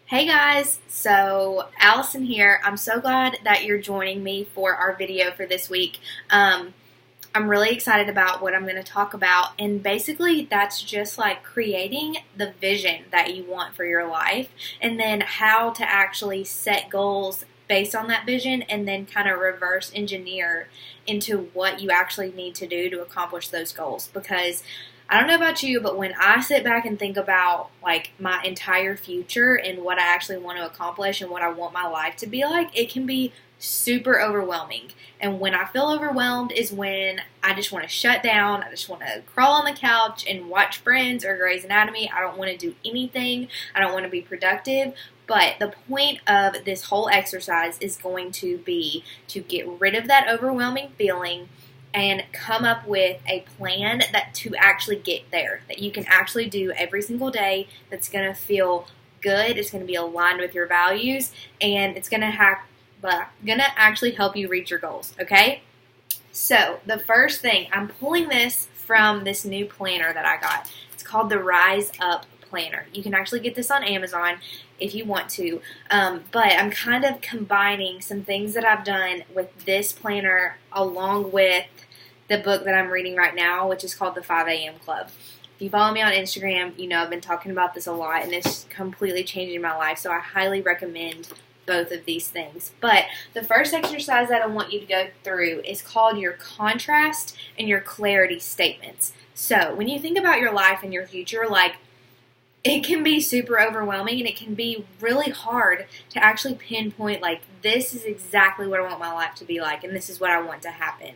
Hey guys, so Allison here. I'm so glad that you're joining me for our video for this week. I'm really excited about what I'm going to talk about, and basically that's just like creating the vision that you want for your life and then how to actually set goals based on that vision and then kind of reverse engineer into what you actually need to do to accomplish those goals. Because I don't know about you, but when I sit back and think about like my entire future and what I actually want to accomplish and what I want my life to be like, it can be super overwhelming. And when I feel overwhelmed is when I just want to shut down. I just want to crawl on the couch and watch Friends or Grey's Anatomy. I don't want to do anything. I don't want to be productive. But the point of this whole exercise is going to be to get rid of that overwhelming feeling and come up with a plan that to actually get there, that you can actually do every single day, that's going to feel good, it's going to be aligned with your values, and it's going to actually help you reach your goals, okay? So the first thing, I'm pulling this from this new planner that I got. It's called the Rise Up Planner. You can actually get this on Amazon if you want to, but I'm kind of combining some things that I've done with this planner along with the book that I'm reading right now, which is called the 5 a.m. Club. If you follow me on Instagram, you know I've been talking about this a lot, and it's completely changing my life, so I highly recommend both of these things. But the first exercise that I want you to go through is called your contrast and your clarity statements. So when you think about your life and your future, like, it can be super overwhelming and it can be really hard to actually pinpoint, like, this is exactly what I want my life to be like and this is what I want to happen.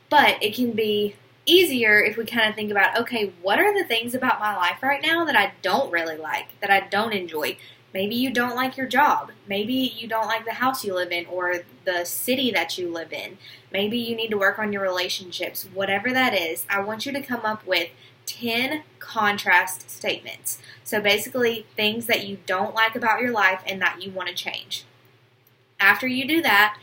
But it can be easier if we kind of think about, okay, what are the things about my life right now that I don't really like, that I don't enjoy? Maybe you don't like your job. Maybe you don't like the house you live in or the city that you live in. Maybe you need to work on your relationships. Whatever that is, I want you to come up with 10 contrast statements. So basically, things that you don't like about your life and that you want to change. After you do that,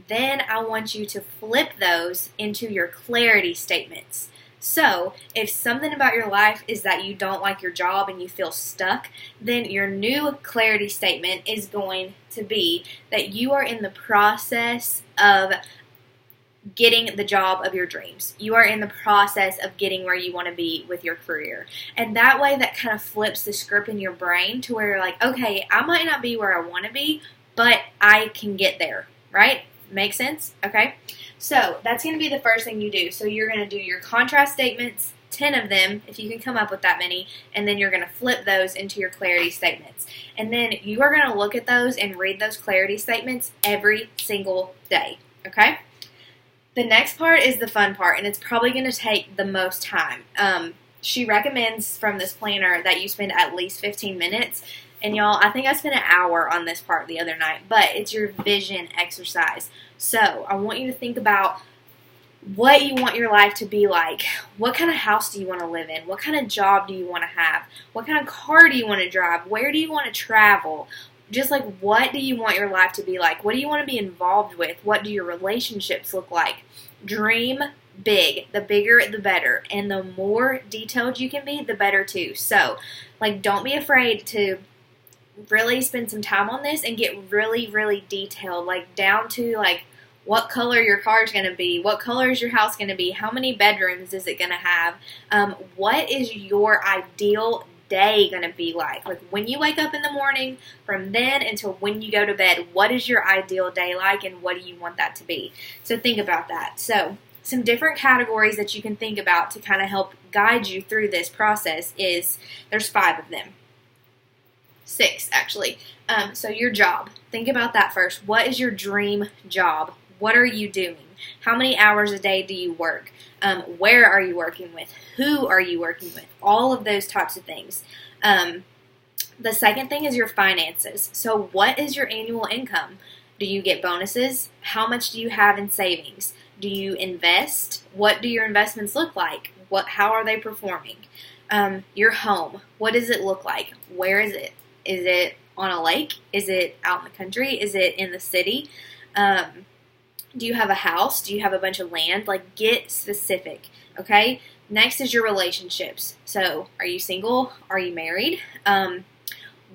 then I want you to flip those into your clarity statements. So, if something about your life is that you don't like your job and you feel stuck, then your new clarity statement is going to be that you are in the process of getting the job of your dreams. You are in the process of getting where you want to be with your career. And that way, that kind of flips the script in your brain to where you're like, okay, I might not be where I want to be, but I can get there, right? Make sense? Okay. So that's going to be the first thing you do. So you're going to do your contrast statements, 10 of them, if you can come up with that many, and then you're going to flip those into your clarity statements. And then you are going to look at those and read those clarity statements every single day. Okay? The next part is the fun part, and it's probably going to take the most time. She recommends from this planner that you spend at least 15 minutes. And y'all, I think I spent an hour on this part the other night, but it's your vision exercise. So I want you to think about what you want your life to be like. What kind of house do you want to live in? What kind of job do you want to have? What kind of car do you want to drive? Where do you want to travel? Just like, what do you want your life to be like? What do you want to be involved with? What do your relationships look like? Dream big. The bigger, the better. And the more detailed you can be, the better too. So, like, don't be afraid to really spend some time on this and get really, really detailed, like down to like what color your car is going to be, what color is your house going to be, how many bedrooms is it going to have, what is your ideal day going to be like when you wake up in the morning, from then until when you go to bed, what is your ideal day like and what do you want that to be? So think about that. So some different categories that you can think about to kind of help guide you through this process is, there's 5 of them. 6, actually. So your job. Think about that first. What is your dream job? What are you doing? How many hours a day do you work? Where are you working with? Who are you working with? All of those types of things. The second thing is your finances. So what is your annual income? Do you get bonuses? How much do you have in savings? Do you invest? What do your investments look like? How are they performing? Your home. What does it look like? Where is it? Is it on a lake? Is it out in the country? Is it in the city? Do you have a house? Do you have a bunch of land? Like, get specific, okay? Next is your relationships. So, are you single? Are you married?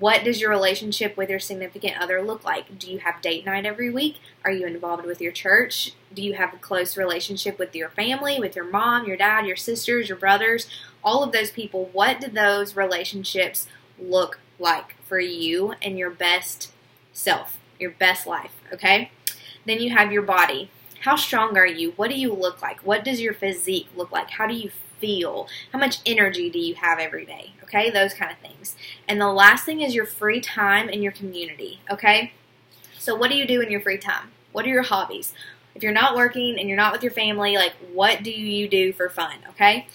What does your relationship with your significant other look like? Do you have date night every week? Are you involved with your church? Do you have a close relationship with your family, with your mom, your dad, your sisters, your brothers, all of those people? What do those relationships look like for you and your best self, your best life, okay? Then you have your body. How strong are you? What do you look like? What does your physique look like? How do you feel? How much energy do you have every day? Okay, those kind of things. And the last thing is your free time and your community, okay? So what do you do in your free time? What are your hobbies? If you're not working and you're not with your family, like, what do you do for fun, okay?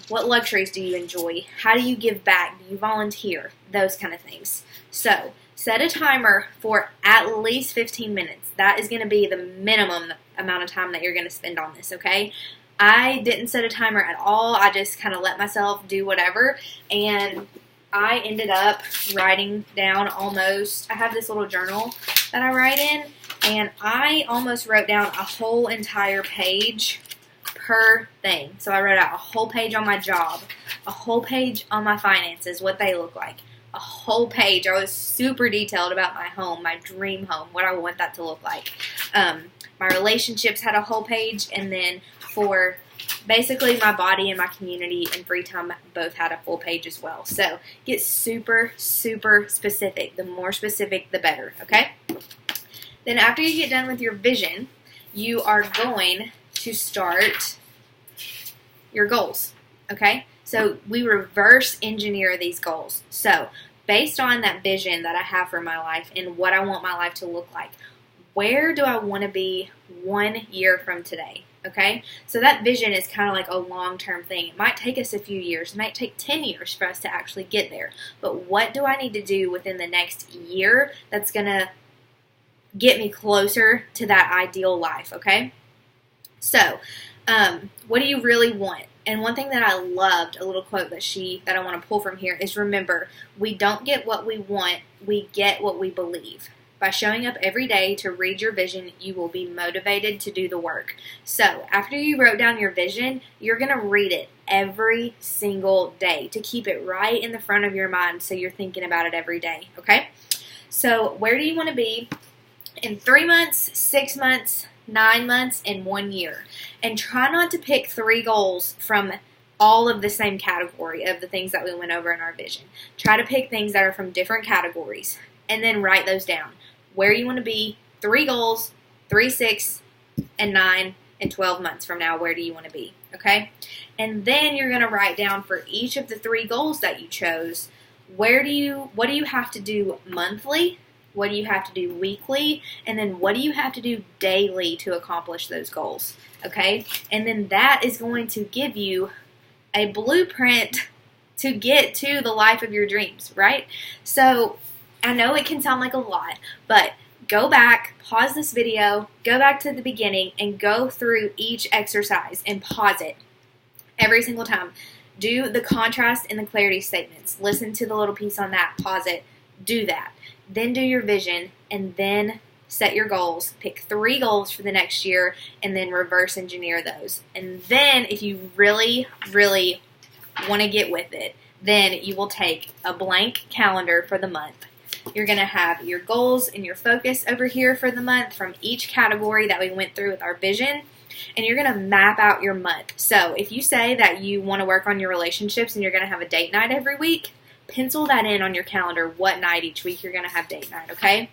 What luxuries do you enjoy? How do you give back? Do you volunteer? Those kind of things. So set a timer for at least 15 minutes. That is going to be the minimum amount of time that you're going to spend on this, okay? I didn't set a timer at all. I just kind of let myself do whatever, and I ended up writing down almost, I have this little journal that I write in, and I almost wrote down a whole entire page per thing. So I wrote out a whole page on my job, a whole page on my finances, what they look like, a whole page. I was super detailed about my home, my dream home, what I want that to look like. My relationships had a whole page, and then for basically my body and my community and free time both had a full page as well. So get super, super specific. The more specific, the better, okay? Then after you get done with your vision, you are going to start your goals, okay? So we reverse engineer these goals. So based on that vision that I have for my life and what I want my life to look like, where do I want to be 1 year from today? Okay, so that vision is kind of like a long-term thing. It might take us a few years. It might take 10 years for us to actually get there. But what do I need to do within the next year that's going to get me closer to that ideal life, okay? So, what do you really want? And one thing that I loved, a little quote that I want to pull from here is, remember, we don't get what we want, we get what we believe. By showing up every day to read your vision, you will be motivated to do the work. So after you wrote down your vision, you're going to read it every single day to keep it right in the front of your mind so you're thinking about it every day, okay? So where do you want to be in 3 months, 6 months, 9 months, and 1 year? And try not to pick 3 goals from all of the same category of the things that we went over in our vision. Try to pick things that are from different categories and then write those down. Where you want to be, 3 goals, 3, 6, and 9, and 12 months from now, where do you want to be, okay? And then you're going to write down for each of the 3 goals that you chose, what do you have to do monthly, what do you have to do weekly, and then what do you have to do daily to accomplish those goals, okay? And then that is going to give you a blueprint to get to the life of your dreams, right? So I know it can sound like a lot, but go back, pause this video, go back to the beginning, and go through each exercise and pause it every single time. Do the contrast and the clarity statements. Listen to the little piece on that, pause it, do that. Then do your vision, and then set your goals. Pick 3 goals for the next year, and then reverse engineer those. And then if you really, really want to get with it, then you will take a blank calendar for the month. You're going to have your goals and your focus over here for the month from each category that we went through with our vision, and you're going to map out your month. So if you say that you want to work on your relationships and you're going to have a date night every week, pencil that in on your calendar what night each week you're going to have date night, okay?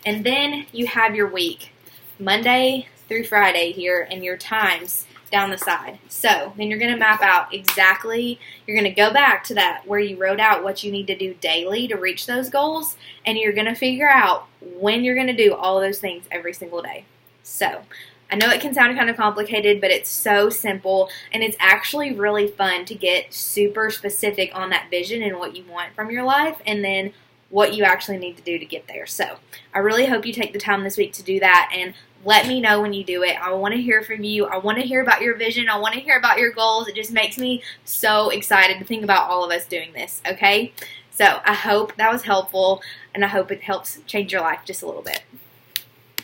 And then you have your week, Monday through Friday here, and your times down the side. So then you're going to map out exactly, you're going to go back to that where you wrote out what you need to do daily to reach those goals, and you're going to figure out when you're going to do all those things every single day. So I know it can sound kind of complicated, but it's so simple, and it's actually really fun to get super specific on that vision and what you want from your life, and then what you actually need to do to get there. So I really hope you take the time this week to do that, and let me know when you do it. I want to hear from you. I want to hear about your vision. I want to hear about your goals. It just makes me so excited to think about all of us doing this, okay? So I hope that was helpful, and I hope it helps change your life just a little bit.